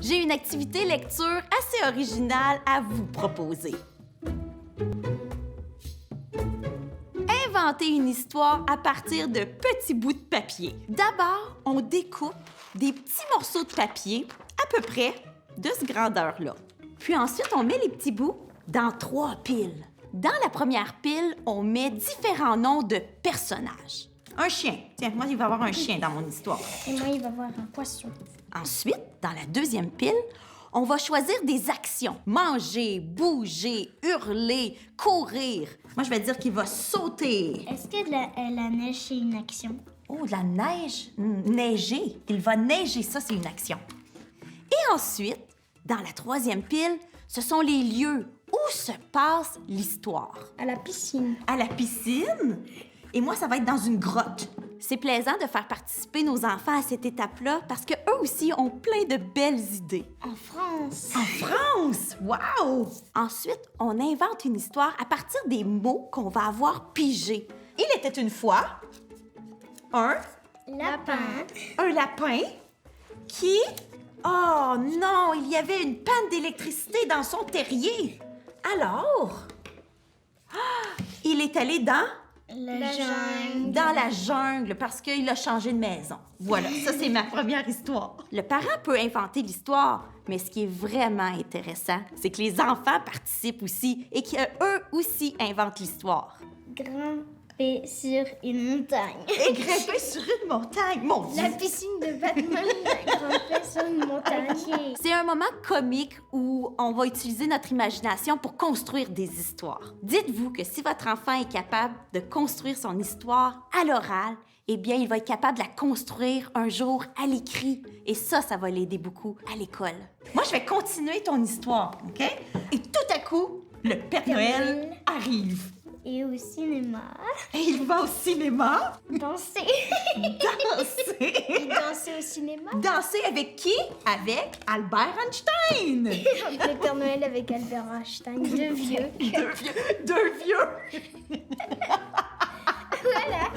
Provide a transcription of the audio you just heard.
j'ai une activité lecture assez originale à vous proposer. Inventer une histoire à partir de petits bouts de papier. D'abord, on découpe des petits morceaux de papier à peu près de ce grandeur-là. Puis ensuite, on met les petits bouts dans 3 piles. Dans la première pile, on met différents noms de personnages. Un chien. Tiens, moi, il va y avoir un chien dans mon histoire. Et moi, il va voir un poisson. Ensuite, dans la deuxième pile, on va choisir des actions. Manger, bouger, hurler, courir. Moi, je vais dire qu'il va sauter. Est-ce que la neige, c'est une action? Oh, de la neige. Neiger. Il va neiger, ça, c'est une action. Et ensuite, dans la troisième pile, ce sont les lieux où se passe l'histoire. À la piscine. À la piscine. Et moi, ça va être dans une grotte. C'est plaisant de faire participer nos enfants à cette étape-là parce qu'eux aussi ont plein de belles idées. En France. En France! Wow! Ensuite, on invente une histoire à partir des mots qu'on va avoir pigés. Il était une fois un lapin qui... Oh non, il y avait une panne d'électricité dans son terrier. Alors, il est allé dans la jungle parce qu'il a changé de maison. Voilà, ça c'est ma première histoire. Le parent peut inventer l'histoire, mais ce qui est vraiment intéressant, c'est que les enfants participent aussi et qu'eux aussi inventent l'histoire. Grimper sur une montagne. Et grimper sur une montagne, mon Dieu! La piscine de Batman, grimper sur une montagne. C'est un moment comique où on va utiliser notre imagination pour construire des histoires. Dites-vous que si votre enfant est capable de construire son histoire à l'oral, eh bien, il va être capable de la construire un jour à l'écrit. Et ça va l'aider beaucoup à l'école. Moi, je vais continuer ton histoire, OK? Et tout à coup, le Père Noël arrive. Et au cinéma. Et il va au cinéma. Danser. Danser. Et danser au cinéma. Danser avec qui? Avec Albert Einstein. Le Père Noël avec Albert Einstein. Deux vieux. Deux vieux. Voilà.